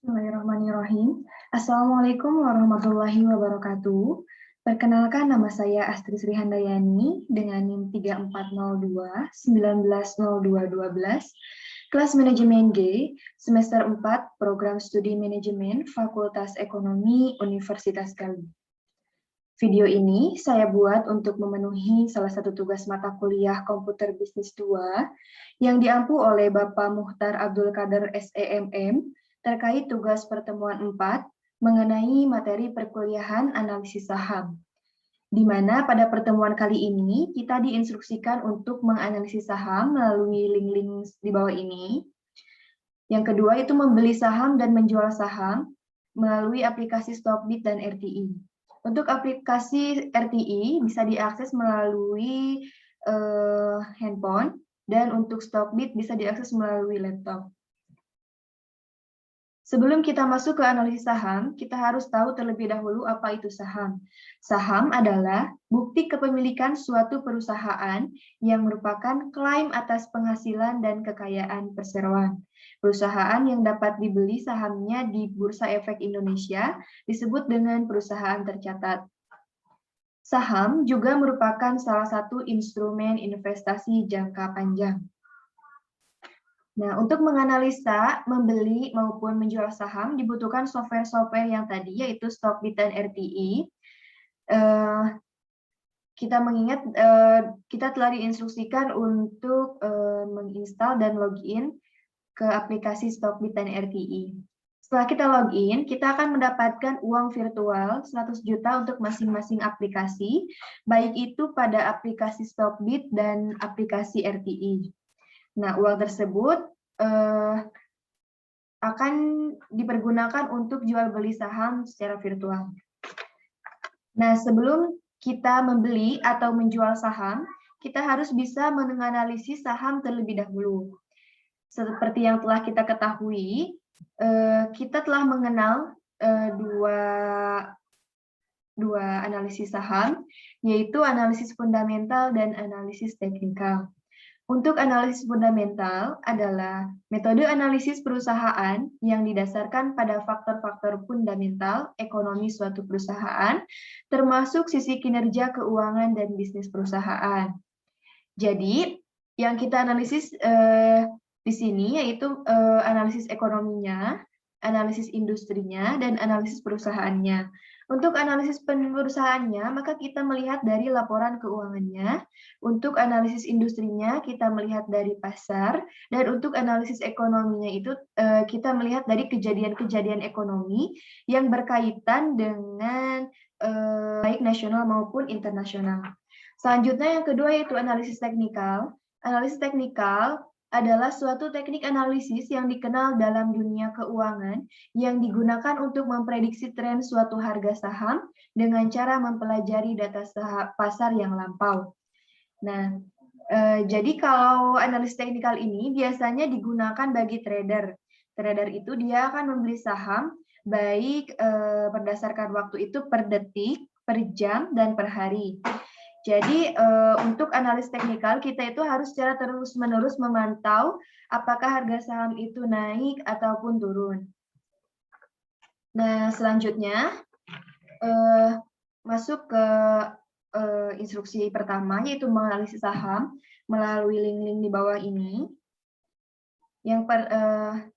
Bismillahirrahmanirrahim. Assalamualaikum warahmatullahi wabarakatuh. Perkenalkan, nama saya Astri Sri Handayani dengan NIM 3402 190212, kelas Manajemen G, semester 4, Program Studi Manajemen, Fakultas Ekonomi, Universitas Galuh. Video ini saya buat untuk memenuhi salah satu tugas mata kuliah Komputer Bisnis 2 yang diampu oleh Bapak Muhtar Abdul Qadir SEMM terkait tugas pertemuan 4 mengenai materi perkuliahan analisis saham. Di mana pada pertemuan kali ini kita diinstruksikan untuk menganalisis saham melalui link-link di bawah ini. Yang kedua itu membeli saham dan menjual saham melalui aplikasi Stockbit dan RTI. Untuk aplikasi RTI bisa diakses melalui handphone, dan untuk Stockbit bisa diakses melalui laptop. Sebelum kita masuk ke analisis saham, kita harus tahu terlebih dahulu apa itu saham. Saham adalah bukti kepemilikan suatu perusahaan yang merupakan klaim atas penghasilan dan kekayaan perseroan. Perusahaan yang dapat dibeli sahamnya di Bursa Efek Indonesia disebut dengan perusahaan tercatat. Saham juga merupakan salah satu instrumen investasi jangka panjang. Nah, untuk menganalisa, membeli maupun menjual saham dibutuhkan software-software yang tadi, yaitu Stockbit dan RTI. Kita mengingat kita telah diinstruksikan untuk menginstal dan login ke aplikasi Stockbit dan RTI. Setelah kita login, kita akan mendapatkan uang virtual 100 juta untuk masing-masing aplikasi, baik itu pada aplikasi Stockbit dan aplikasi RTI. Nah, uang tersebut akan dipergunakan untuk jual beli saham secara virtual. Nah, sebelum kita membeli atau menjual saham, kita harus bisa menganalisis saham terlebih dahulu. Seperti yang telah kita ketahui, kita telah mengenal dua analisis saham, yaitu analisis fundamental dan analisis teknikal. Untuk analisis fundamental adalah metode analisis perusahaan yang didasarkan pada faktor-faktor fundamental ekonomi suatu perusahaan, termasuk sisi kinerja keuangan dan bisnis perusahaan. Jadi, yang kita analisis di sini yaitu analisis ekonominya, analisis industrinya, dan analisis perusahaannya. Untuk analisis perusahaannya, maka kita melihat dari laporan keuangannya. Untuk analisis industrinya, kita melihat dari pasar. Dan untuk analisis ekonominya itu, kita melihat dari kejadian-kejadian ekonomi yang berkaitan dengan baik nasional maupun internasional. Selanjutnya yang kedua yaitu analisis teknikal. Analisis teknikal adalah suatu teknik analisis yang dikenal dalam dunia keuangan yang digunakan untuk memprediksi tren suatu harga saham dengan cara mempelajari data pasar yang lampau. Nah, jadi kalau analisis teknikal ini biasanya digunakan bagi trader. Trader itu dia akan membeli saham baik berdasarkan waktu itu per detik, per jam, dan per hari. Jadi untuk analis teknikal kita itu harus secara terus-menerus memantau apakah harga saham itu naik ataupun turun. Nah, selanjutnya masuk ke instruksi pertama yaitu menganalisis saham melalui link-link di bawah ini.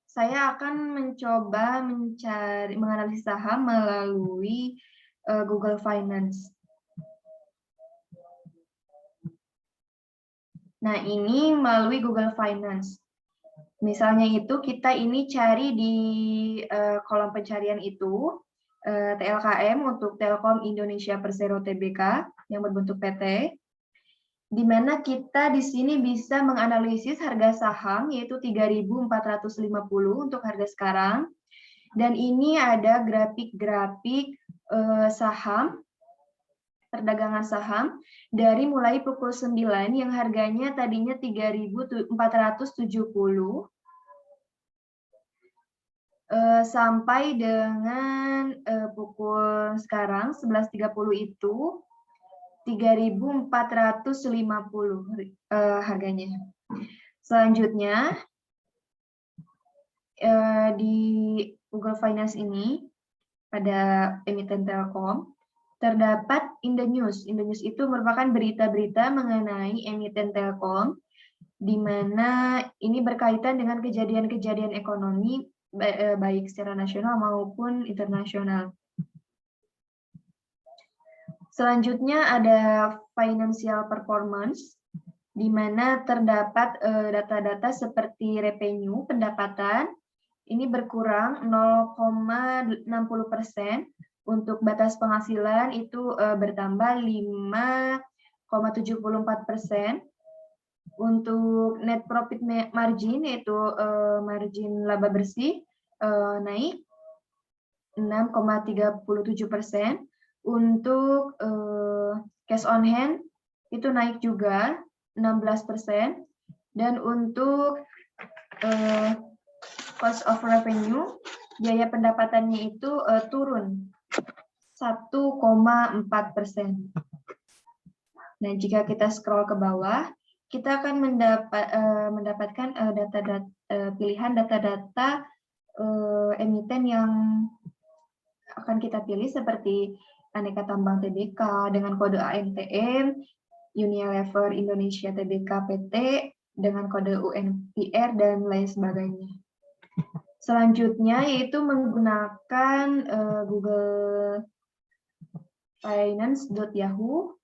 Saya akan mencoba menganalisis saham melalui Google Finance. Nah, ini melalui Google Finance. Misalnya itu kita ini cari di kolom pencarian itu TLKM untuk Telkom Indonesia Persero Tbk yang berbentuk PT, di mana kita di sini bisa menganalisis harga saham yaitu 3.450 untuk harga sekarang. Dan ini ada grafik-grafik saham, perdagangan saham dari mulai pukul 9 yang harganya tadinya 3.470 sampai dengan pukul sekarang 11.30 itu 3.450 harganya. Selanjutnya di Google Finance ini pada emiten Telkom terdapat in the news. In the news itu merupakan berita-berita mengenai emiten Telkom, di mana ini berkaitan dengan kejadian-kejadian ekonomi baik secara nasional maupun internasional. Selanjutnya ada financial performance, di mana terdapat data-data seperti revenue, pendapatan, ini berkurang 0,60%, untuk batas penghasilan itu bertambah 5,74%, untuk net profit margin yaitu margin laba bersih naik 6,37%, untuk cash on hand itu naik juga 16%, dan untuk cost of revenue, biaya pendapatannya itu turun 1,4%. Nah, jika kita scroll ke bawah, kita akan mendapatkan pilihan data-data emiten yang akan kita pilih seperti Aneka Tambang Tbk dengan kode AMTM, Unilever Indonesia Tbk PT dengan kode UNPR, dan lain sebagainya. Selanjutnya yaitu menggunakan Google Finance.yahoo.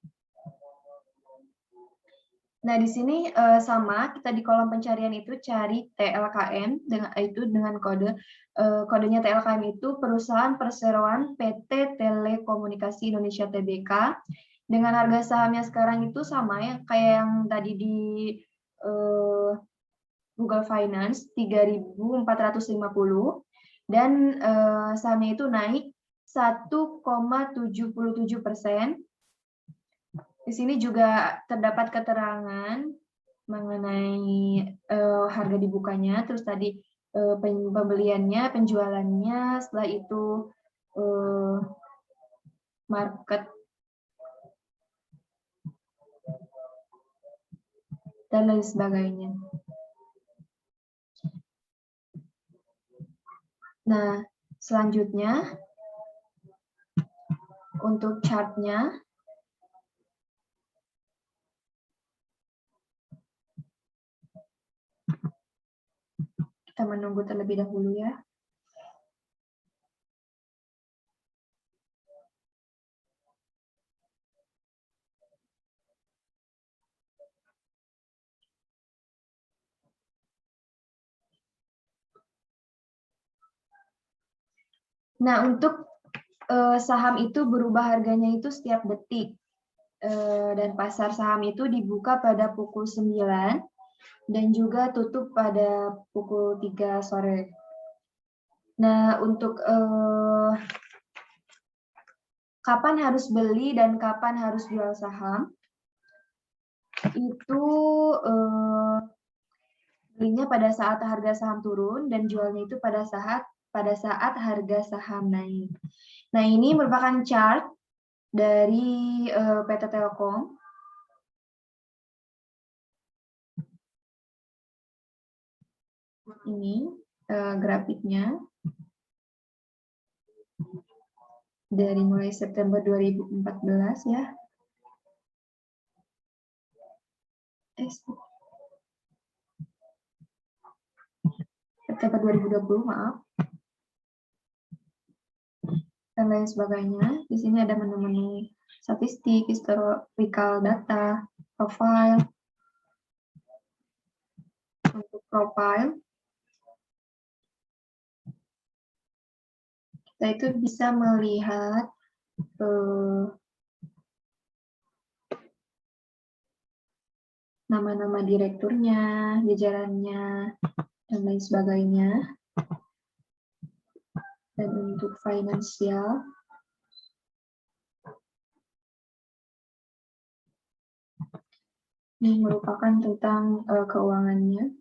Nah, di sini sama, kita di kolom pencarian itu cari TLKM dengan kodenya TLKM itu Perusahaan Perseroan PT Telekomunikasi Indonesia Tbk, dengan harga sahamnya sekarang itu sama ya kayak yang tadi di Google Finance 3.450, dan sahamnya itu naik 1,77%. Di sini juga terdapat keterangan mengenai harga dibukanya, terus tadi pembeliannya, penjualannya, setelah itu market, dan lain sebagainya. Nah, selanjutnya untuk chartnya, kita menunggu terlebih dahulu ya. Nah, untuk saham itu berubah harganya itu setiap detik. Dan pasar saham itu dibuka pada pukul 9 dan juga tutup pada pukul 3 sore. Nah, untuk kapan harus beli dan kapan harus jual saham, itu belinya pada saat harga saham turun dan jualnya itu pada saat harga saham naik. Nah, ini merupakan chart dari PT Telkom. Ini grafiknya dari mulai September 2014 ya. September 2020, maaf. Dan lain sebagainya. Di sini ada menu-menu statistik, historical data, profile. Untuk profile, kita itu bisa melihat nama-nama direkturnya, jajarannya, dan lain sebagainya. Dan untuk finansial, ini merupakan tentang keuangannya.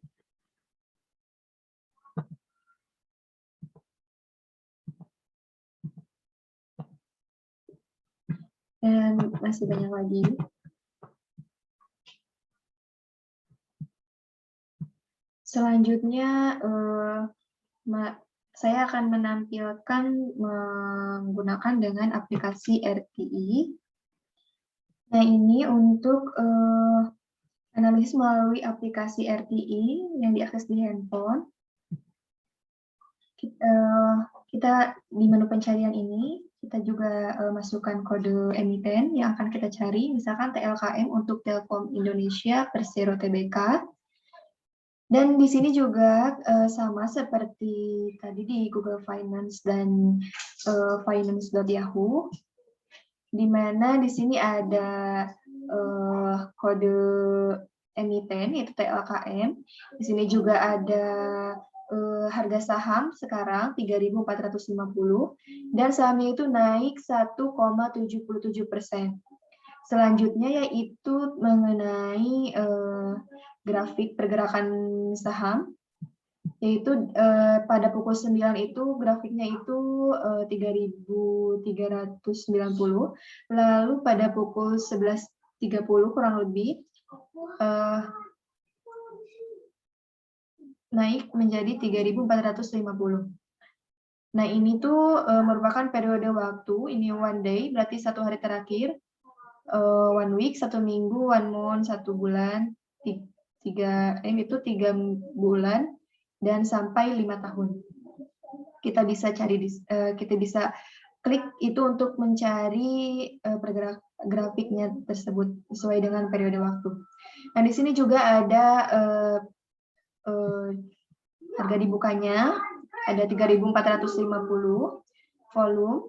Dan masih banyak lagi. Selanjutnya Saya akan menampilkan menggunakan dengan aplikasi RTI. Nah, ini untuk analisis melalui aplikasi RTI yang diakses di handphone. Kita di menu pencarian ini, kita juga masukkan kode emiten yang akan kita cari, misalkan TLKM untuk Telkom Indonesia Persero Tbk. Dan di sini juga sama seperti tadi di Google Finance dan finance.yahoo, di mana di sini ada kode emiten yaitu TLKM. Di sini juga ada harga saham sekarang 3.450 dan sahamnya itu naik 1,77%. Selanjutnya yaitu mengenai grafik pergerakan saham, yaitu pada pukul 9 itu grafiknya itu 3.390, lalu pada pukul 11.30 kurang lebih naik menjadi 3.450. Nah, ini tuh merupakan periode waktu, ini one day, berarti 1 hari terakhir, 1 week, 1 minggu, 1 month, 1 bulan, 3 bulan, dan sampai 5 tahun. Kita bisa klik itu untuk mencari grafiknya tersebut sesuai dengan periode waktu. Nah, di sini juga ada harga dibukanya, ada 3.450 volume.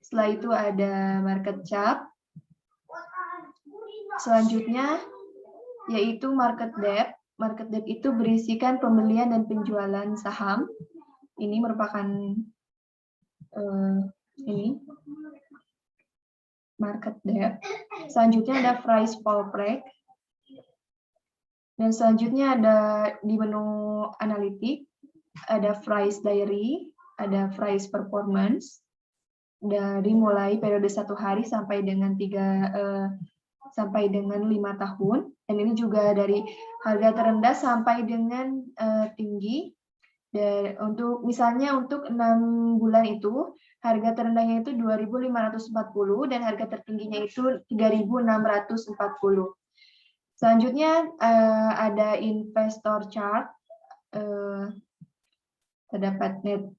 Setelah itu ada market cap. Selanjutnya yaitu market depth. Market depth itu berisikan pembelian dan penjualan saham. Ini merupakan ini market depth. Selanjutnya ada price fall break. Dan selanjutnya ada di menu analitik, ada price diary, ada price performance, dari mulai periode 1 hari sampai dengan 5 tahun. Dan ini juga dari harga terendah sampai dengan tinggi. Dan misalnya untuk 6 bulan itu, harga terendahnya itu 2.540 dan harga tertingginya itu 3.640. Selanjutnya ada investor chart, terdapat net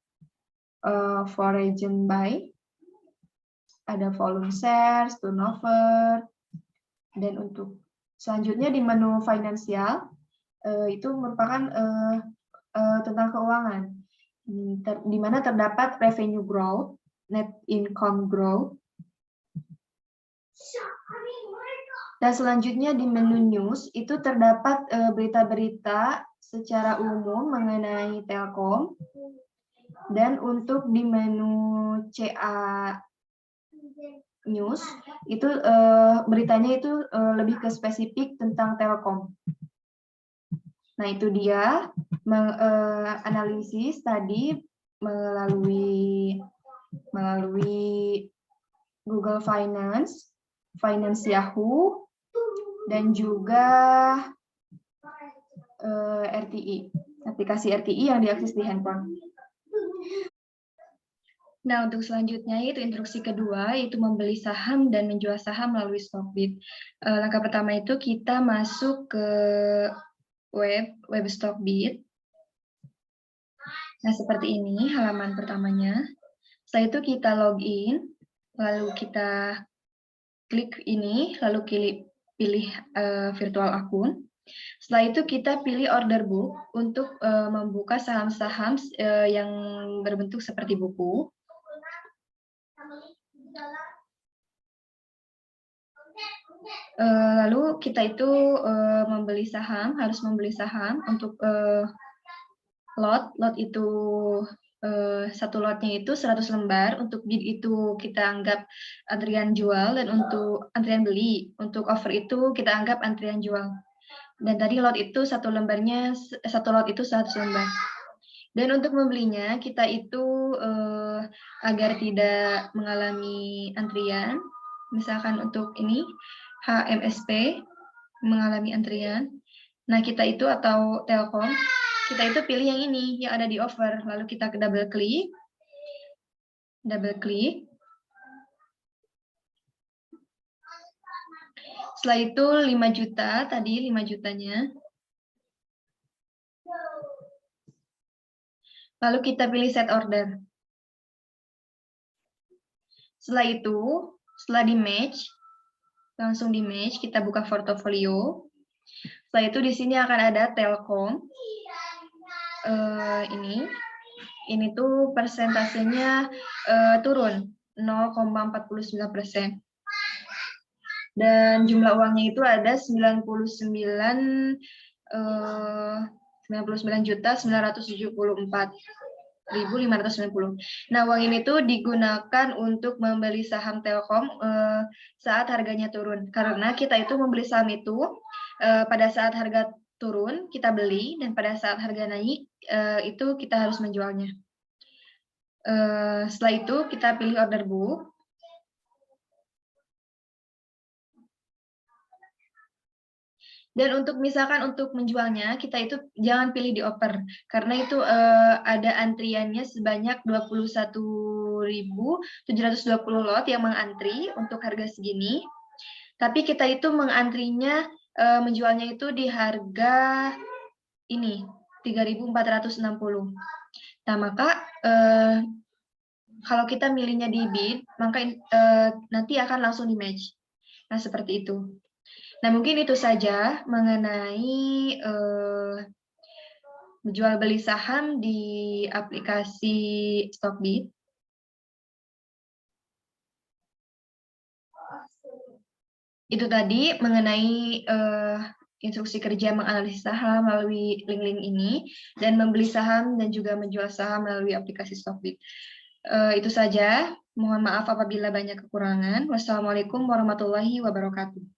foreign buy, ada volume shares, turnover, dan untuk selanjutnya di menu finansial itu merupakan tentang keuangan, di mana terdapat revenue growth, net income growth. Dan selanjutnya di menu news itu terdapat berita-berita secara umum mengenai Telkom. Dan untuk di menu CA News itu beritanya itu lebih ke spesifik tentang Telkom. Nah, itu dia analisis tadi melalui Google Finance, Finance Yahoo, dan juga RTI, aplikasi RTI yang diakses di handphone. Nah, untuk selanjutnya yaitu instruksi kedua, yaitu membeli saham dan menjual saham melalui Stockbit. Langkah pertama itu kita masuk ke web Stockbit. Nah, seperti ini halaman pertamanya. Setelah itu kita login, lalu kita klik ini, lalu pilih virtual akun. Setelah itu kita pilih order book untuk membuka saham-saham yang berbentuk seperti buku. Lalu kita itu harus membeli saham untuk lot itu satu lotnya itu 100 lembar, untuk bid itu kita anggap antrian jual, dan untuk antrian beli, untuk offer itu kita anggap antrian jual. Dan tadi lot itu satu lot itu 100 lembar. Dan untuk membelinya kita itu agar tidak mengalami antrian, misalkan untuk ini HMSP mengalami antrian. Nah, kita itu atau Telkom kita itu pilih yang ini, yang ada di offer. Lalu kita ke double klik. Setelah itu 5 juta, tadi 5 jutanya. Lalu kita pilih set order. Setelah itu, setelah di match, langsung di match, kita buka portofolio. Setelah itu di sini akan ada Telkom. Ini tuh persentasenya turun 0,49%. Dan jumlah uangnya itu ada 99.974.590. Nah, uang ini tuh digunakan untuk membeli saham Telkom saat harganya turun. Karena kita itu membeli saham itu pada saat harga turun kita beli, dan pada saat harga naik itu kita harus menjualnya. Setelah itu kita pilih order book. Dan untuk misalkan untuk menjualnya, kita itu jangan pilih di oper, karena itu ada antriannya sebanyak 21.720 lot yang mengantri untuk harga segini. Tapi kita itu mengantrinya, menjualnya itu di harga ini, 3.460. Nah, maka kalau kita milihnya di bid, maka nanti akan langsung di match. Nah, seperti itu. Nah, mungkin itu saja mengenai jual beli saham di aplikasi Stockbit. Itu tadi mengenai instruksi kerja menganalisis saham melalui link-link ini, dan membeli saham dan juga menjual saham melalui aplikasi Stockbit. Itu saja. Mohon maaf apabila banyak kekurangan. Wassalamualaikum warahmatullahi wabarakatuh.